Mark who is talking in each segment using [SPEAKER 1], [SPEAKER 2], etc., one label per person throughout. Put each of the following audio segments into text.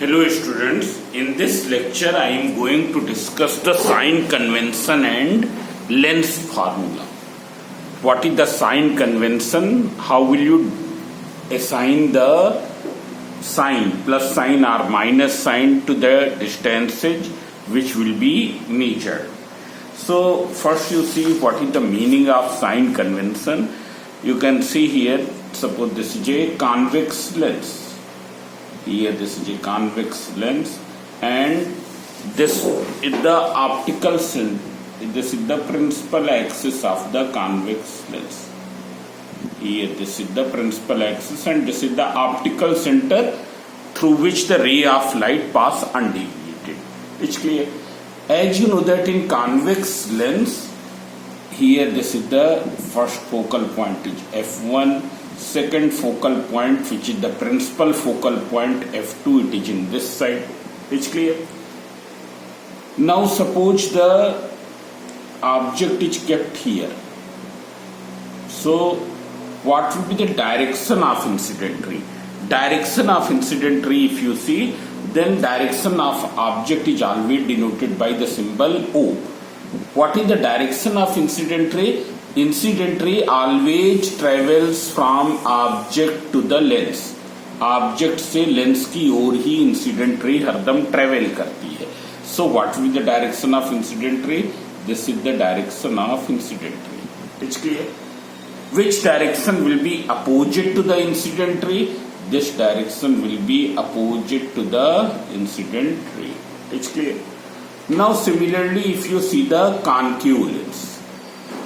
[SPEAKER 1] Hello students, in this lecture I am going to discuss the sign convention and lens formula. What is the sign convention? How will you assign the sign, plus sign or minus sign to the distances which will be measured? So first you see what is the meaning of sign convention. You can see here, suppose this is a convex lens. Here this is a convex lens and this is the optical center. This is the principal axis of the convex lens. Here this is the principal axis and this is the optical center through which the ray of light pass undeviated. It's clear? As you know that in convex lens, here this is the first focal point is f1. Second focal point, which is the principal focal point, f2, it is in this side. It's clear? Now suppose the object is kept here. So what will be the direction of incident ray? Direction of incident ray, if you see, then direction of object is always denoted by the symbol O. What is the direction of incident ray? Incident ray always travels from object to the lens. Object से lens की ओर ही incident ray हरदम travel करती है. So what will be the direction of incident ray? This is the direction of incident ray. It's clear? Which direction will be opposite to the incident ray? This direction will be opposite to the incident ray. It's clear? Now similarly if you see the concave lens,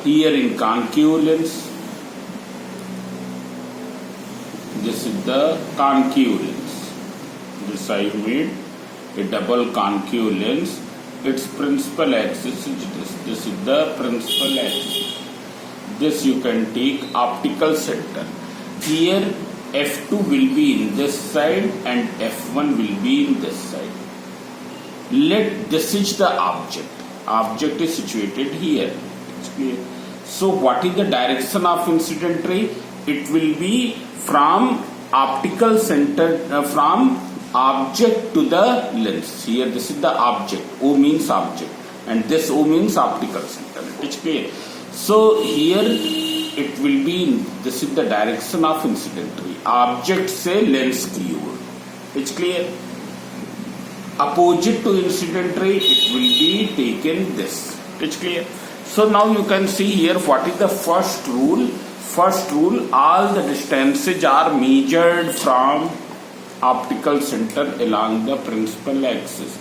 [SPEAKER 1] here in concave lens, this is the concave lens. This I made a double concave lens. Its principal axis is this. This is the principal axis. This you can take optical center. Here f2 will be in this side and f1 will be in this side. This is the object. Object is situated here. So what is the direction of incident ray? It will be from optical center, from object to the lens. Here this is the object. O means object and this O means optical center. It's clear? So here it will be, this is the direction of incident ray. Object से lens की ओर. It's clear? Opposite to incident ray, it will be taken this. It's clear? So now you can see here what is the first rule. First rule, all the distances are measured from optical center along the principal axis.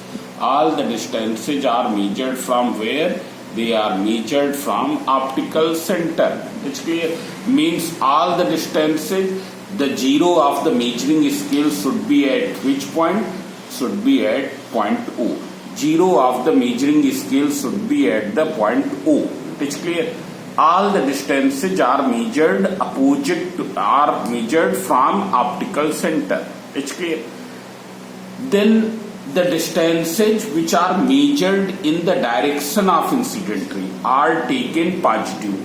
[SPEAKER 1] All the distances are measured from where? They are measured from optical center. It's clear? Means all the distances, the zero of the measuring scale should be at which point? Should be at point O. Zero of the measuring scale should be at the point O. It's clear? All the distances are measured from optical center. It's clear? Then the distances which are measured in the direction of incident ray are taken positive,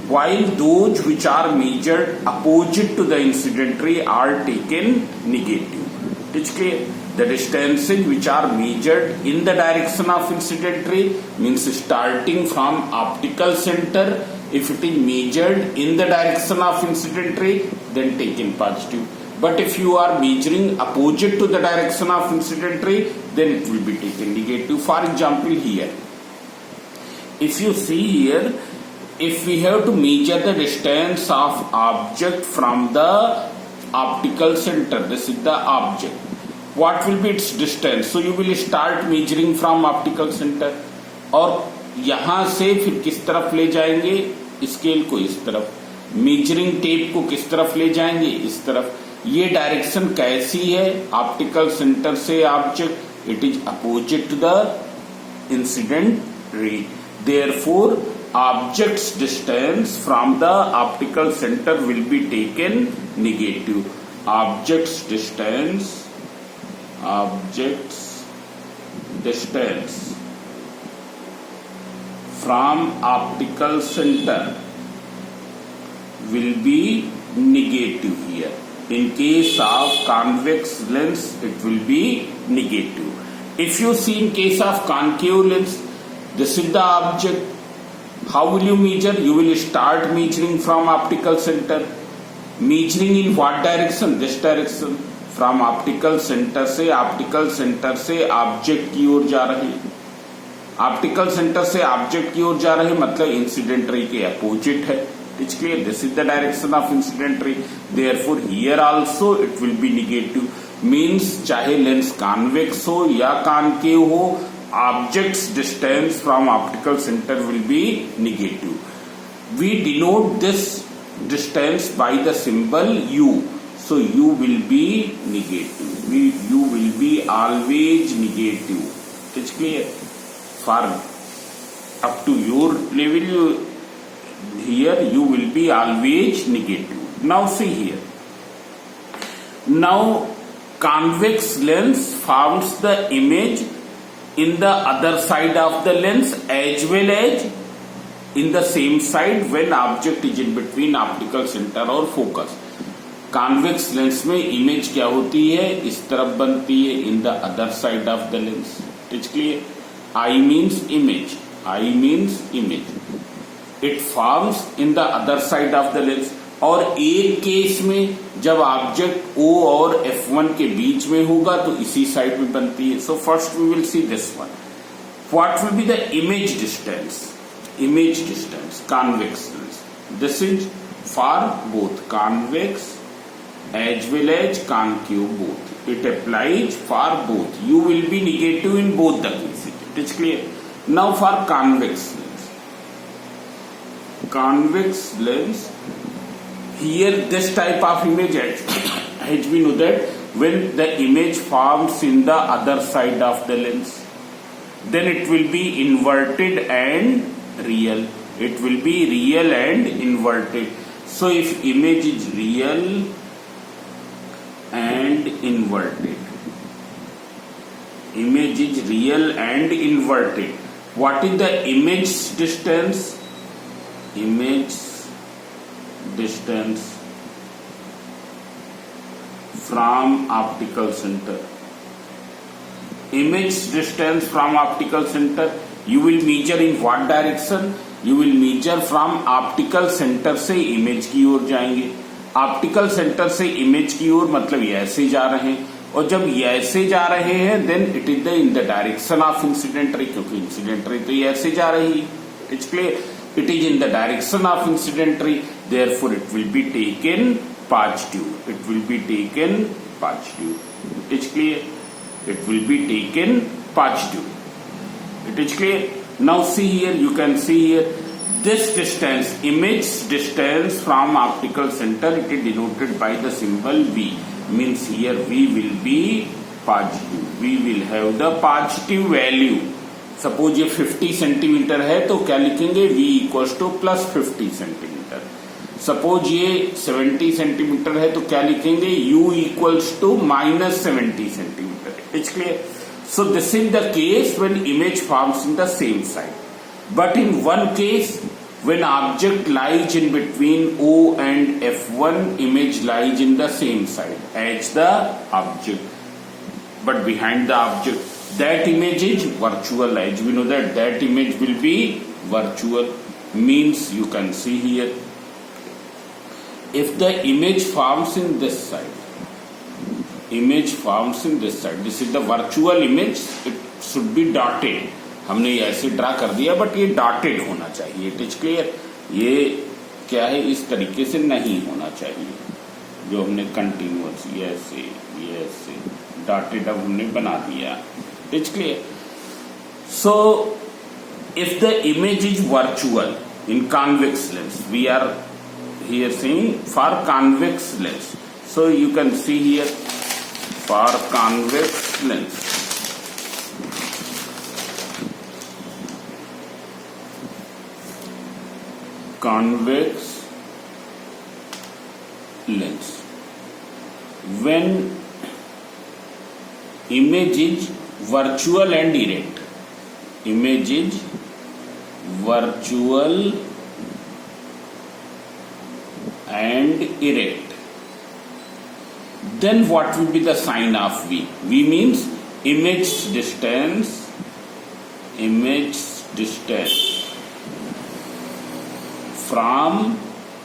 [SPEAKER 1] while those which are measured opposite to the incident ray are taken negative. It's clear? The distances which are measured in the direction of incident ray means starting from optical center. If it is measured in the direction of incident ray, then taken positive. But if you are measuring opposite to the direction of incident ray, then it will be taken negative. For example, here, if you see here, if we have to measure the distance of object from the optical center, this is the object. What will be its distance? So you will start measuring from optical center. और यहाँ से फिर किस तरफ ले जाएंगे? Scale को इस तरफ. मेजरिंग टेप को किस तरफ ले जाएंगे? इस तरफ. ये डायरेक्शन कैसी है? ऑप्टिकल सेंटर से object, it is opposite to the incident ray. Therefore objects distance from the optical centre will be taken negative. Objects distance from optical center will be negative here. In case of convex lens, it will be negative. If you see in case of concave lens, this is the object. How will you measure? You will start measuring from optical center. Measuring in what direction? This direction. From optical center से object की ओर जा रहे, optical centre से object की ओर जा रहे मतलब incident ray के अपोजिट है. It's clear. This is the direction of incident ray. Therefore, here also it will be negative. Means चाहे लेंस कॉन्वेक्स हो या कॉनकेव हो, object's distance from optical center will be negative. We denote this distance by the symbol U. So U will be negative. U will be always negative. It's clear. For up to your level, here U will be always negative. Now see here. Now convex lens forms the image in the other side of the lens as well as in the same side when object is in between optical center or focus. Convex lens में image क्या होती है? इस तरफ बनती है, in the other side of the lens. It's clear. I means image, I means image. It forms in the other side of the lens. और एक केस में जब ऑब्जेक्ट O और F1 के बीच में होगा तो इसी साइड में बनती है. So first we will see this one. What will be the image distance? Image distance convex lens. This is for both convex as well as concave both. It applies for both. U will be negative in both the cases. It is clear. Now for convex lens. Convex lens. Here this type of image as we know that when the image forms in the other side of the lens, then it will be inverted and real. It will be real and inverted. So if image is real and inverted, image is real and inverted, what is the image distance? Image distance from optical center. Image distance from optical center, you will measure in what direction? You will measure from optical center से image की ओर जाएंगे. Optical centre से image की ओर मतलब ये ऐसे जा रहे हैं, और जब ये ऐसे जा रहे हैं then it is the in the direction of incident ray, क्योंकि इंसिडेंट रे तो ये ऐसे जा रही है. It's clear. It is in the direction of incident ray, therefore it will be taken positive. It will be taken positive. It is clear. It will be taken positive. It is clear. Now see here, you can see here this distance, image distance from optical center, it is denoted by the symbol V. Means here V will be positive. We will have the positive value. Suppose ये 50 centimetre है तो क्या लिखेंगे? V equals to plus 50 centimetre. Suppose ये 70 centimetre है तो क्या लिखेंगे? U equals to minus 70 centimetre. It's clear. So this is the case when image forms in the same side. But in one case, when object lies in between O and F1, image lies in the same side as the object, but behind the object. That image is virtual. As we know that image will be virtual. Means you can see here, if the image forms in this side, image forms in this side, this is the virtual image, it should be dotted. हमने ये ऐसे draw कर दिया but ये dotted होना चाहिए. It is clear. ये क्या है? इस तरीके से नहीं होना चाहिए जो हमने कंटिन्यूअस ये ऐसे डॉटेड अब हमने बना दिया. It is clear. So if the image is virtual in convex lens, we are here saying for convex lens. So you can see here for convex lens. Convex lens, when image is virtual and erect, image is virtual and erect, then what will be the sign of V? V means image distance from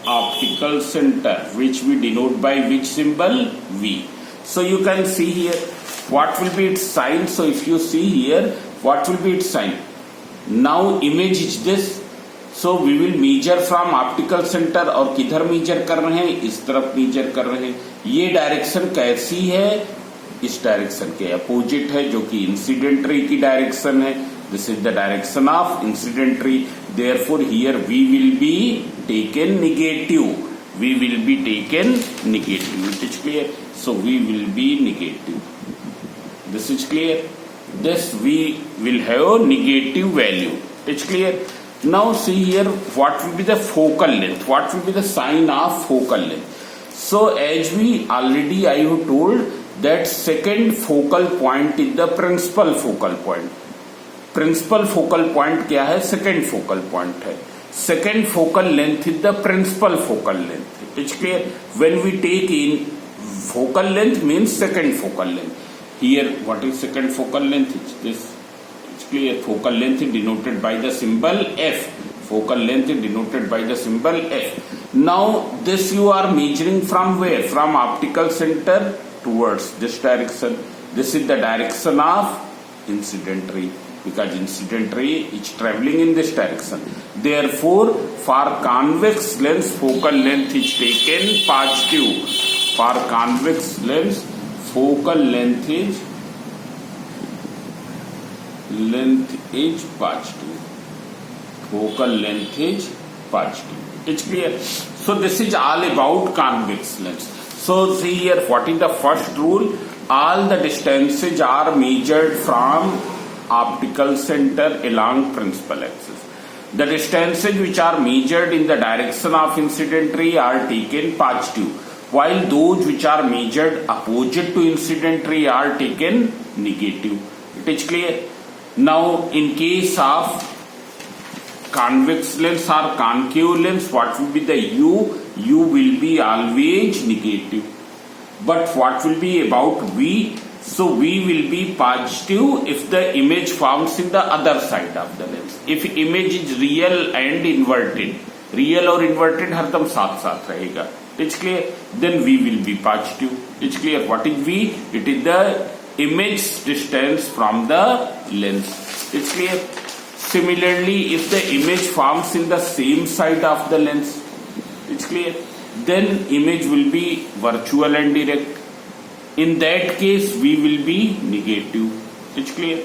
[SPEAKER 1] optical center, which we denote by which symbol? V. So you can see here what will be its sign. So if you see here, what will be its sign? Now image is this. So we will measure from optical center, और किधर measure कर रहे हैं? इस तरफ measure कर रहे हैं. ये डायरेक्शन कैसी है? इस डायरेक्शन के अपोजिट है, जो कि इंसिडेंट रे की डायरेक्शन है. This is the direction of incident ray. Therefore, here V will be taken negative. V will be taken negative. It is clear. So V will be negative. This is clear. This V will have a negative value. It is clear. Now see here, what will be the focal length? What will be the sign of focal length? So as we already I have told that second focal point is the principal focal point. Principal focal point क्या है? Second focal point है. Second focal length is the principal focal length. It's clear. When we take in focal length means second focal length. Here what is second focal length? This. It's clear. Focal length is denoted by the symbol F. Focal length is denoted by the symbol F. Now this you are measuring from where? From optical centre towards this direction. This is the direction of incident ray, because incident ray is traveling in this direction. Therefore, for convex lens, focal length is taken positive. For convex lens, focal length is positive. Focal length is positive. It's clear. So this is all about convex lens. So see here, what is the first rule? All the distances are measured from optical center along principal axis. The distances which are measured in the direction of incident ray are taken positive, while those which are measured opposite to incident ray are taken negative. It is clear. Now in case of convex lens or concave lens, what will be the U? U will be always negative. But what will be about V? So V will be positive if the image forms in the other side of the lens. If image is real and inverted, real और inverted हरदम साथ साथ रहेगा. It's clear. Then V will be positive. It's clear. What is V? It is the image distance from the lens. It's clear. Similarly, if the image forms in the same side of the lens, it's clear, then image will be virtual and direct. In that case, V will be negative. It's clear.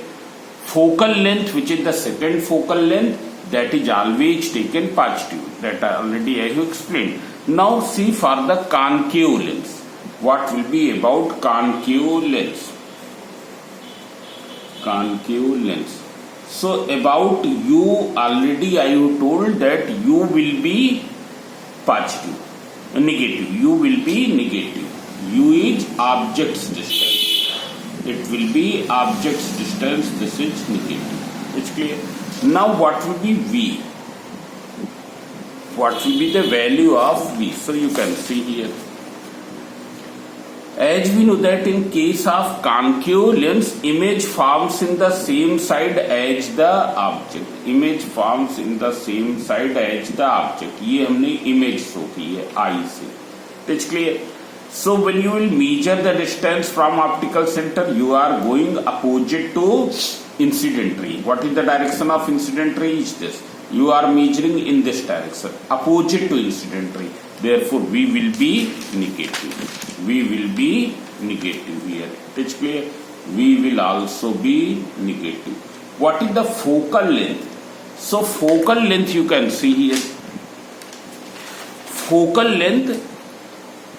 [SPEAKER 1] Focal length, which is the second focal length, that is always taken positive. That already I have explained. Now see for the concave lens. What will be about concave lens? Concave lens. So about U, already I have told that U will be positive, negative. U will be negative. U is object's distance. It will be object's distance. This is negative. It's clear. Now what will be V? What will be the value of V? So you can see here. As we know that in case of concave lens, image forms in the same side as the object. Image forms in the same side as the object. ये हमने image show की है eye से. It's clear. So when you will measure the distance from optical center, you are going opposite to incident ray. What is the direction of incident ray? Is this. You are measuring in this direction, opposite to incident ray. Therefore, V will be negative. V will be negative here. It's clear. V will also be negative. What is the focal length? So focal length you can see here. Focal length,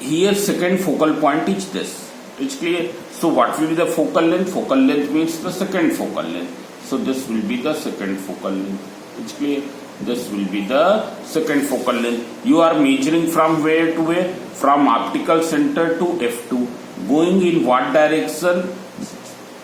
[SPEAKER 1] here second focal point is this. It's clear. So what will be the focal length? Focal length means the second focal length. So this will be the second focal length. It's clear. This will be the second focal length. You are measuring from where to where? From optical center to F2. Going in what direction?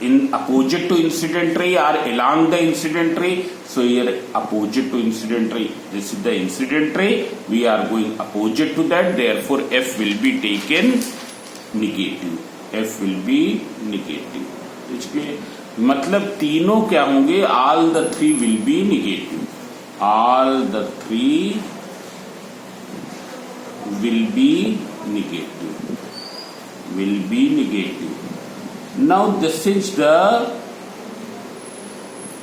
[SPEAKER 1] In opposite to incident ray or along the incident ray. So here opposite to incident ray. This is the incident ray. We are going opposite to that. Therefore F will be taken negative. F will be negative. इसलिए मतलब तीनों क्या होंगे? All the three will be negative. All the three will be negative. Will be negative. Now this is the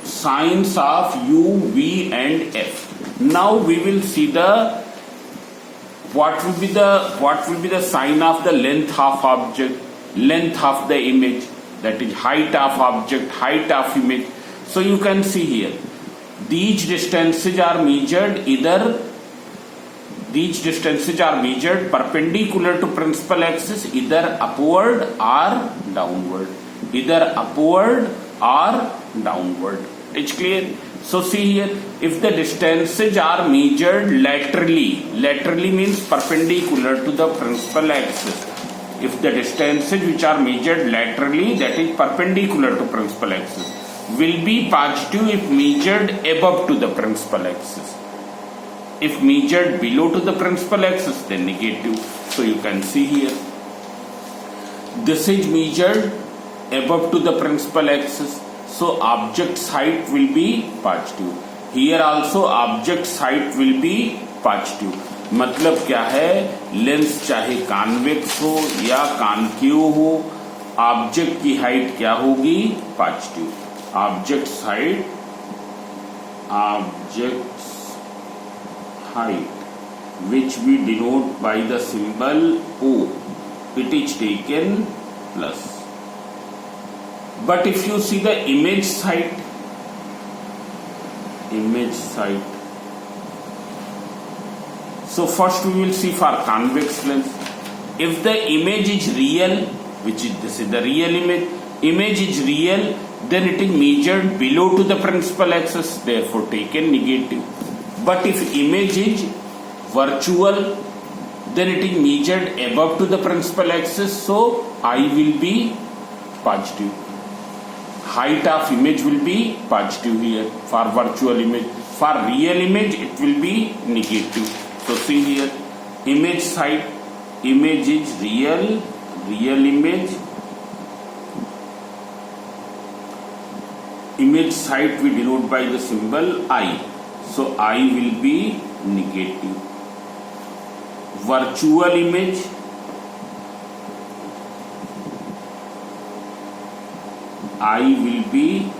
[SPEAKER 1] signs of U, V and F. Now we will see the what will be the sign of the length of object, length of the image, that is height of object, height of image. So you can see here these distances are measured perpendicular to principal axis, either upward or downward, it's clear. So see here, if the distances are measured laterally means perpendicular to the principal axis. If the distances which are measured laterally, that is perpendicular to principal axis, will be positive if measured above to the principal axis. If measured below to the principal axis, then negative. So you can see here, this is measured above to the principal axis. So object's height will be positive. Here also object's height will be positive. मतलब क्या है? Lens चाहे convex हो या concave हो, object की height क्या होगी? Positive. Objects height which we denote by the symbol O, it is taken plus. But if you see the image side, so first we will see for convex lens. If the image is real, which is this is the real image is real, then it is measured below to the principal axis, therefore taken negative. But if image is virtual, then it is measured above to the principal axis, so I will be positive. Height of image will be positive here for virtual image. For real image it will be negative. So see here, image side, image is real image side we denote by the symbol I. So I will be negative. Virtual image, I will be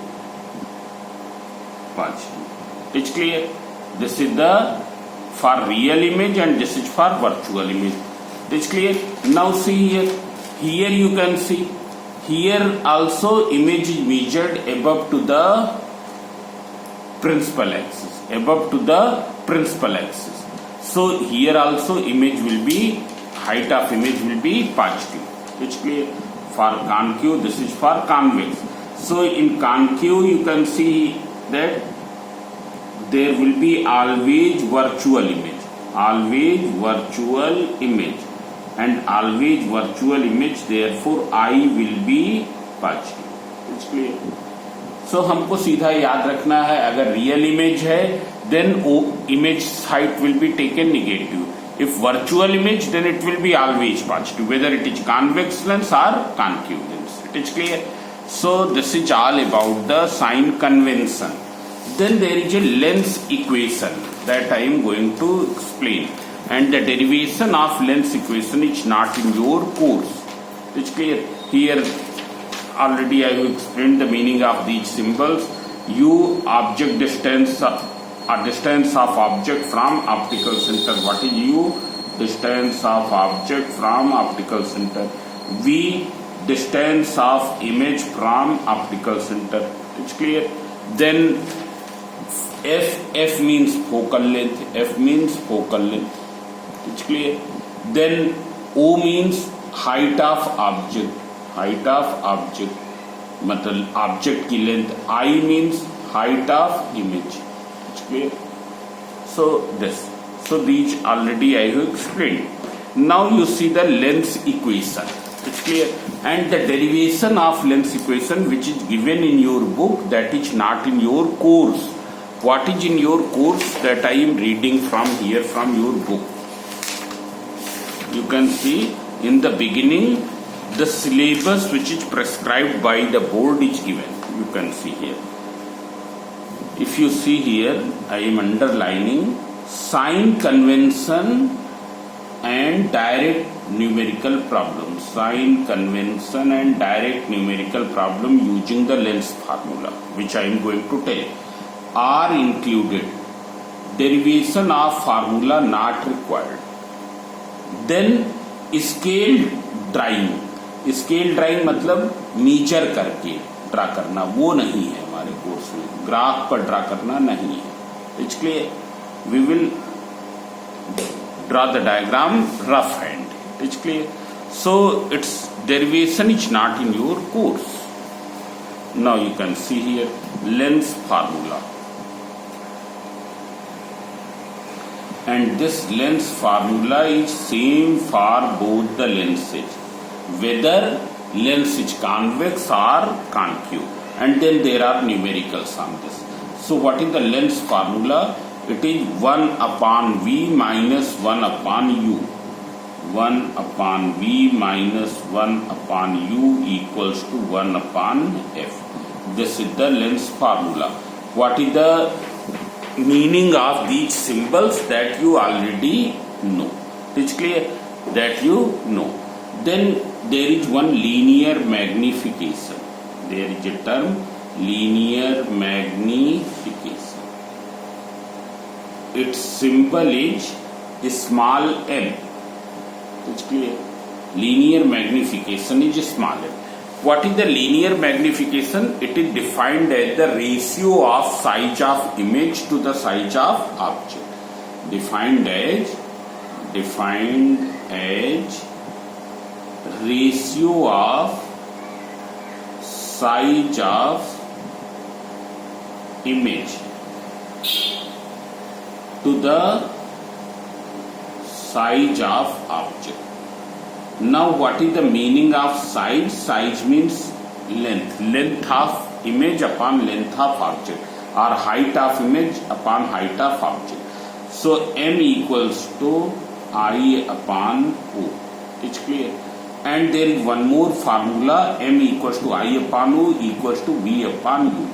[SPEAKER 1] positive. It's clear? This is the for real image and this is for virtual image. It's clear? Now see here. Here you can see. Here also image is measured above to the principal axis. So here also image will be, height of image will be positive. It's clear? For concave, this is for convex. So in concave you can see that there will be always virtual image, and always virtual image, therefore I will be positive. It's clear? So हमको सीधा याद रखना है, अगर real image है then image height will be taken negative. If virtual image, then it will be always positive, whether it is convex lens or concave lens. It is clear? So this is all about the sign convention. Then there is a lens equation that I am going to explain, and the derivation of lens equation is not in your course. It is clear? Here already I have explained the meaning of these symbols. U, object distance, distance of object from optical center. What is U? Distance of object from optical center. V, distance of image from optical center. It's clear? Then F means focal length. It's clear? Then O means height of object. मतलब object की length. I means height of image. It's clear? So these already I have explained. Now you see the lens equation. It's clear? And the derivation of lens equation which is given in your book, that is not in your course. What is in your course, that I am reading from here from your book. You can see in the beginning the syllabus which is prescribed by the board is given. You can see here. If you see here, I am underlining sign convention and direct numerical problem. Sign convention and direct numerical problem using the Lenz formula, which I am going to tell, are included. Derivation of formula not required. Then scale drawing. Scale drawing मतलब measure करके draw करना, वो नहीं है हमारे course में. Graph पर draw करना नहीं है. इसलिए we will draw the diagram rough hand. इसलिए so it's derivation is not in your course. Now you can see here lens formula. And this Lenz formula is same for both the lenses, whether lens is convex or concave, and then there are numericals on this. So what is the Lenz formula? It is 1 upon V minus 1 upon U. 1 upon V minus 1 upon U equals to 1 upon F. This is the Lenz formula. What is the meaning of these symbols? That you already know. It's clear that you know. Then there is one linear magnification. There is a term linear magnification. Its symbol is small m. It's clear. Linear magnification is small m. What is the linear magnification? It is defined as the ratio of size of image to the size of object. Defined as ratio of size of image to the size of object. Now what is the meaning of size? Size means length. Length of image upon length of object, or height of image upon height of object. So m equals to I upon O. It's clear. And there is one more formula, m equals to I upon O equals to V upon U.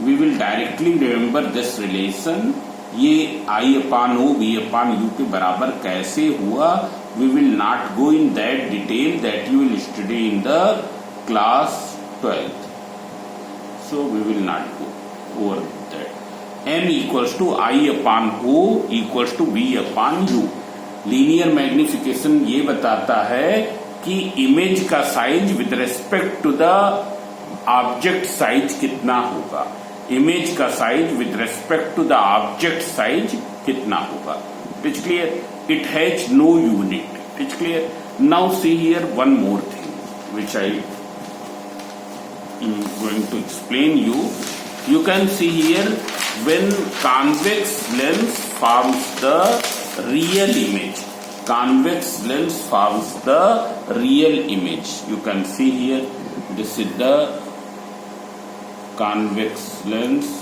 [SPEAKER 1] We will directly remember this relation. ये I upon O V upon U के बराबर कैसे हुआ? We will not go in that detail, that you will study in the class 12th. So we will not go over that. M equals to I upon O equals to V upon U. Linear magnification ये बताता है कि image का size with respect to the object size कितना होगा. Image का size with respect to the object size कितना होगा. It's clear. It has no unit. It's clear. Now see here one more thing which I am going to explain you. You can see here when convex lens forms the real image. Convex lens forms the real image. You can see here. This is the convex lens.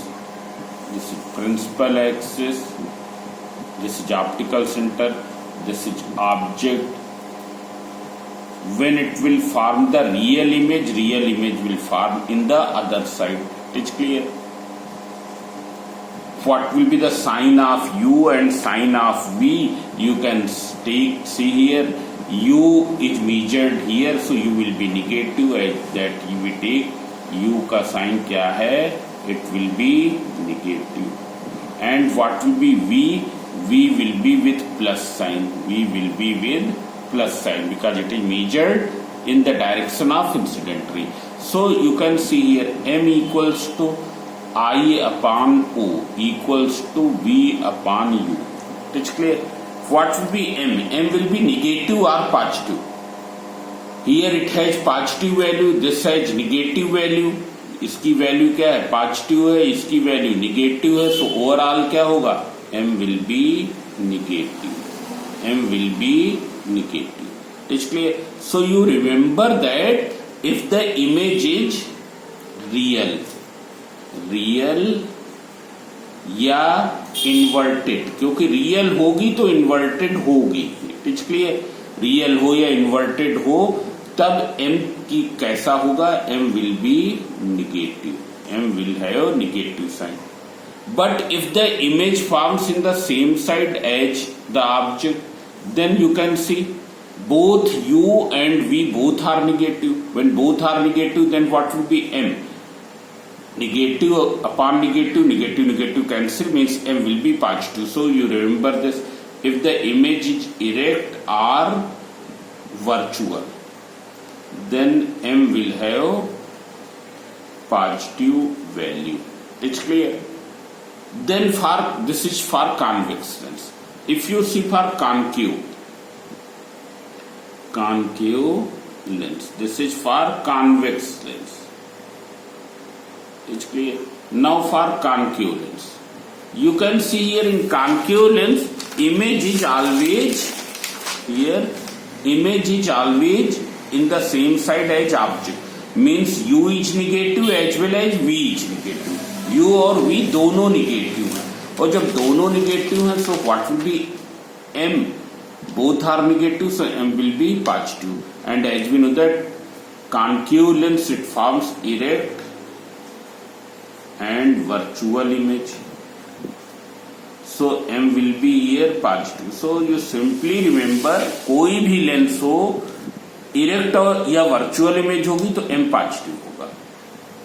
[SPEAKER 1] This is principal axis. This is optical center. This is object. When it will form the real image will form in the other side. It's clear. What will be the sign of U and sign of V? You can see here. U is measured here, so U will be negative. As that you will take U का sign क्या है? It will be negative. And what will be V? V will be with plus sign. V will be with plus sign because it is measured in the direction of incident ray. So you can see here m equals to I upon O equals to V upon U. It's clear. What will be m? M will be negative or positive. Here it has positive value. This has negative value. इसकी value क्या है? Positive है. इसकी value negative है. So overall क्या होगा? M will be negative. M will be negative. It's clear. So you remember that if the image is real या inverted, क्योंकि real होगी तो inverted होगी. It's clear. रियल हो या इन्वर्टेड हो तब m की कैसा होगा, m will be negative, m will have negative sign. But if the image forms in the same side as the object, then you can see both u and v both are negative. When both are negative, then what will be m? Negative upon negative, negative negative cancel, means m will be positive. So you remember this. If the image is erect or virtual, then m will have positive value. It's clear? Then for this is for convex lens. If you see for concave lens, this is for convex lens. It's clear? Now for concave lens, you can see here in concave lens, image is always here. Image is always in the same side as object. Means u is negative as well as v is negative. u और v दोनों negative हैं, और जब दोनों negative हैं, so what will be m? Both are negative, so m will be positive. And as we know that concave lens, it forms erect and virtual image, so m will be here positive. So you simply remember, कोई भी lens हो, erect और या virtual image होगी तो m positive होगा.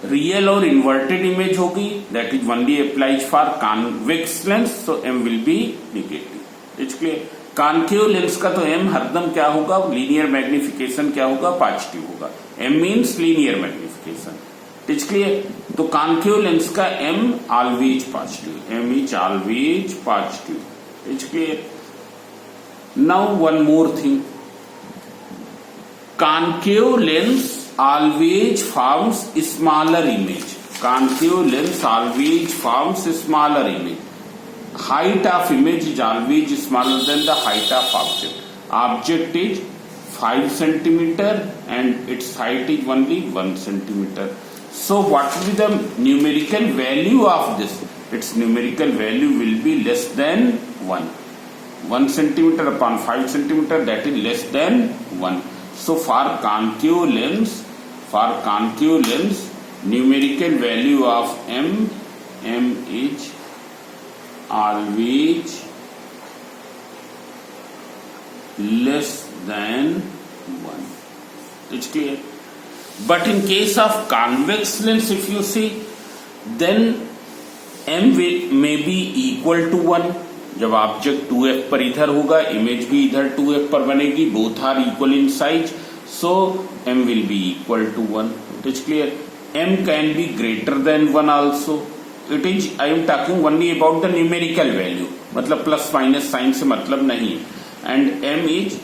[SPEAKER 1] Real और inverted image होगी, that is only applies for convex lens, so m will B negative. It's clear? Concave lens का तो m हरदम क्या होगा, लीनियर मैग्निफिकेशन क्या होगा, पॉजिटिव होगा. m means linear magnification. It's clear? तो कॉन्केव लेंस का m always positive, m is always positive. It's clear? Now one more thing, concave lens always forms smaller image. Concave lens always forms smaller image. Height of image is always smaller than the height of object. Object is 5 centimeter and its height is only 1 centimeter. So what will be the numerical value of this? Its numerical value will be less than 1. 1 centimeter upon 5 centimeter, that is less than 1. So for concave lens, numerical value of m is always less than 1. It's clear? But in case of convex lens, if you see, then m may be equal to 1. जब object 2f पर इधर होगा, image भी इधर 2f पर बनेगी, both are equal in size, so m will be equal to 1. It is clear? m can be greater than 1 also. It is, I am talking only about the numerical value, मतलब plus minus sign से मतलब नहीं. And m is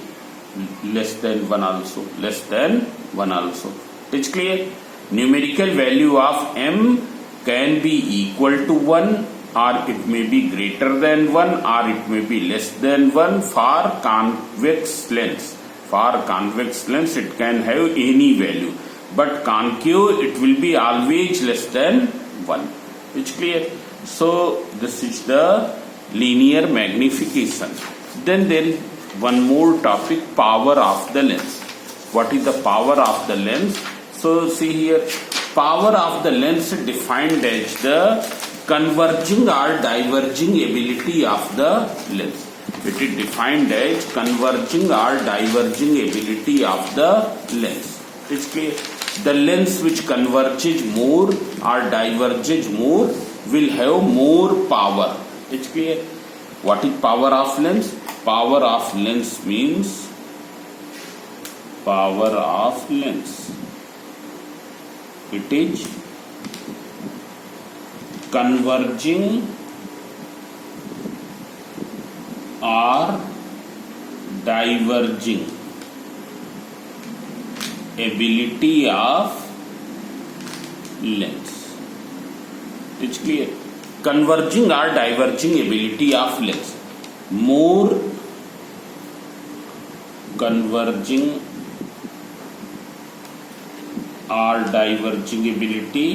[SPEAKER 1] less than 1 also, less than 1 also. It is clear? Numerical value of m can be equal to 1, or it may be greater than 1, or it may be less than 1 for convex lens. For convex lens it can have any value, but concave it will be always less than 1. It's clear? So this is the linear magnification. Then there is one more topic, power of the lens. What is the power of the lens? So see here, power of the lens is defined as the converging or diverging ability of the lens. It is defined as converging or diverging ability of the lens. It's clear? The lens which converges more or diverges more will have more power. It's clear? What is power of lens? Power of lens means power of lens. It is converging or diverging ability of lens. It's clear? Converging or diverging ability of lens. More converging or diverging ability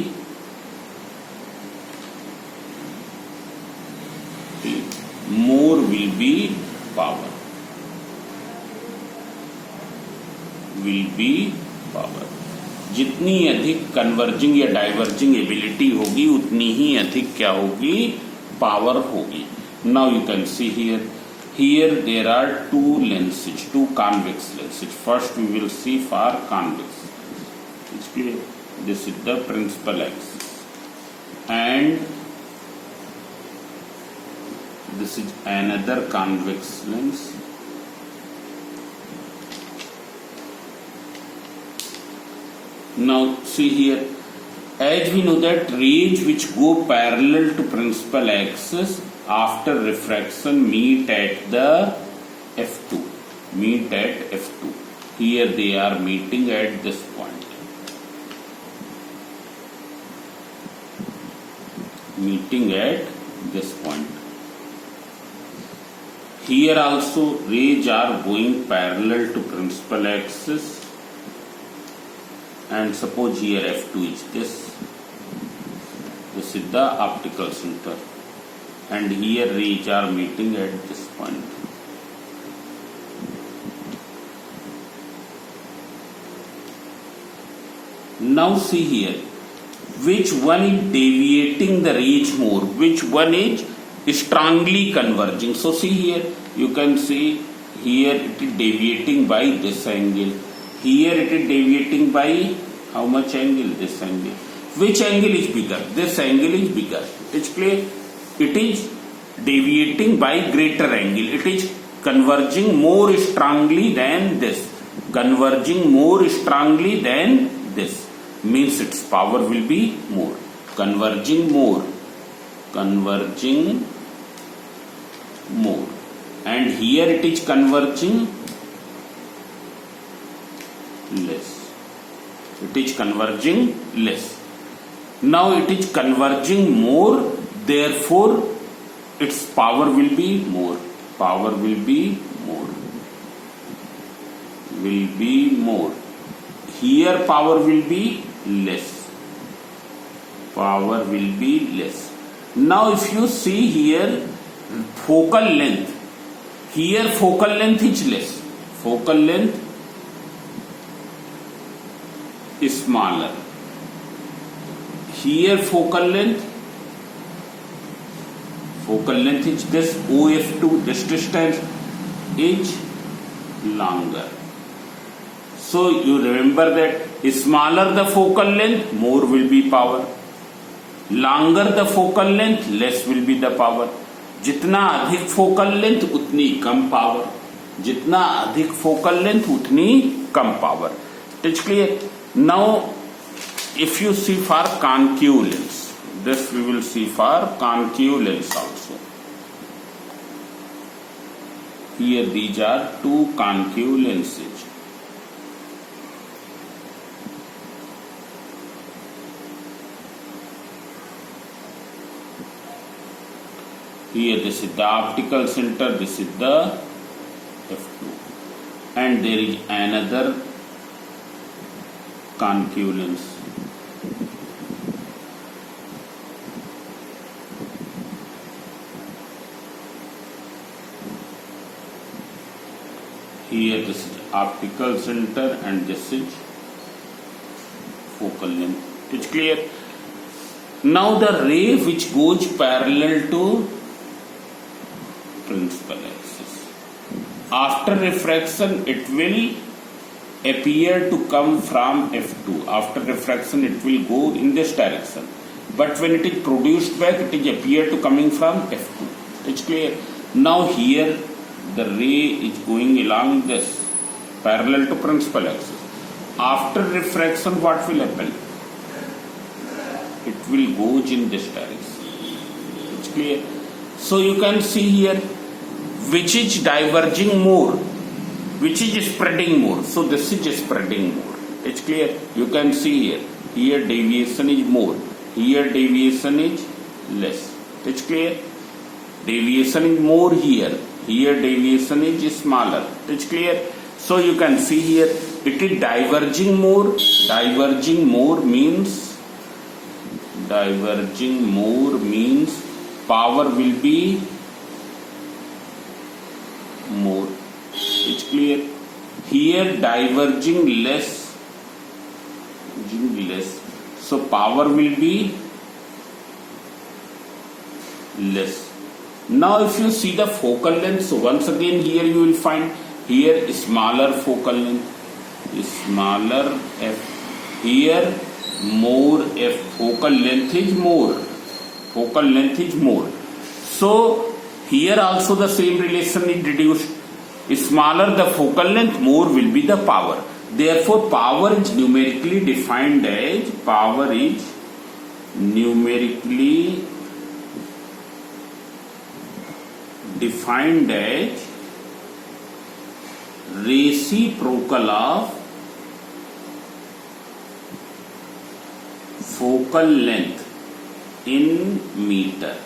[SPEAKER 1] more will be power. Will be power. जितनी अधिक converging या diverging ability होगी उतनी ही अधिक क्या होगी, power होगी। Now you can C here there are two lenses, two convex lenses. First we will see for convex. It's clear. This is the principal axis and this is another convex lens. Now see here, as we know that rays which go parallel to principal axis after refraction meet at the F2. Meet at F2. Here they are meeting at this point. Meeting at this point. Here also rays are going parallel to principal axis. And suppose here F2 is this. This is the optical center. And here rays are meeting at this point. Now see here, which one is deviating the rays more, which one is strongly converging. So see here, you can see here it is deviating by this angle. Here it is deviating by how much angle? This angle. Which angle is bigger? This angle is bigger. It's clear. It is deviating by greater angle. It is converging more strongly than this. Converging more strongly than this means its power will be more. Converging more. Converging more. And here it is converging less. It is converging less. Now it is converging more, therefore its power will be more. Power will be more. Will be more. Here power will be less. Power will be less. Now if you see here focal length, here focal length is less. Focal length is smaller. Here focal length is this OF2, this distance is longer. So you remember that smaller the focal length, more will be power. Longer the focal length, less will be the power. जितना अधिक focal length उतनी कम power. जितना अधिक focal length उतनी कम power. It's clear. Now if you see for concave lens, this we will see for concave lens also. Here these are two concave lenses. Here this is the optical center, this is the F2, and there is another concave lens. Here this is optical center and this is focal length. It's clear. Now the ray which goes parallel to principal axis, after refraction it will appear to come from F2. After refraction it will go in this direction, but when it is produced back it is appear to coming from F2. It's clear. Now here the ray is going along this parallel to principal axis. After refraction what will happen? It will go in this direction. It's clear. So you can see here which is diverging more, which is spreading more. So this is spreading more. It's clear. You can see here. Here deviation is more. Here deviation is less. It's clear. Deviation is more here. Here deviation is smaller. It's clear. So you can see here it is diverging more. Diverging more means power will be more. It's clear. Here diverging less less. So power will be less. Now if you see the focal length, so once again here you will find here smaller focal length, smaller f, here more f, focal length is more, focal length is more. So here also the same relation is reduced. Smaller the focal length, more will be the power. Therefore power is numerically defined as reciprocal of focal length in meter.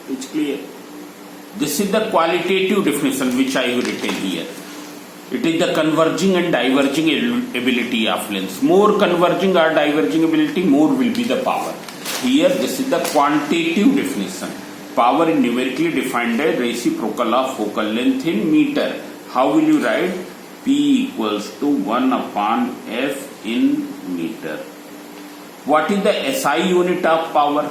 [SPEAKER 1] It's clear. This is the qualitative definition which I have written here. It is the converging and diverging ability of lengths. More converging or diverging ability, more will be the power. Here this is the quantitative definition. Power is numerically defined as reciprocal of focal length in meter. How will you write? P equals to 1 upon F in meter. What is the SI unit of power?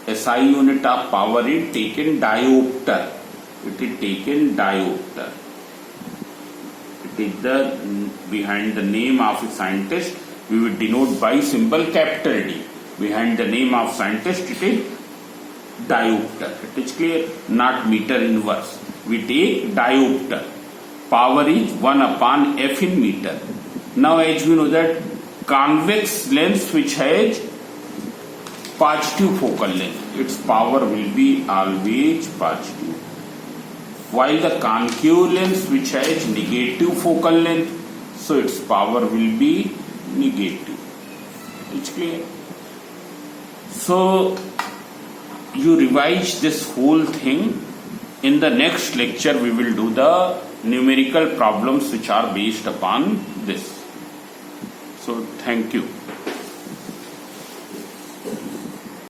[SPEAKER 1] SI unit of power is taken diopter. It is taken diopter. It is the behind the name of a scientist. We will denote by symbol capital D. Behind the name of scientist, it is diopter. It is clear? Not meter inverse. We take diopter. Power is 1 upon F in meter. Now as we know that convex lens which has positive focal length, its power will be always positive. While the concave lens which has negative focal length, so its power will be negative. It's clear? So you revise this whole thing. In the next lecture we will do the numerical problems which are based upon this. So thank you.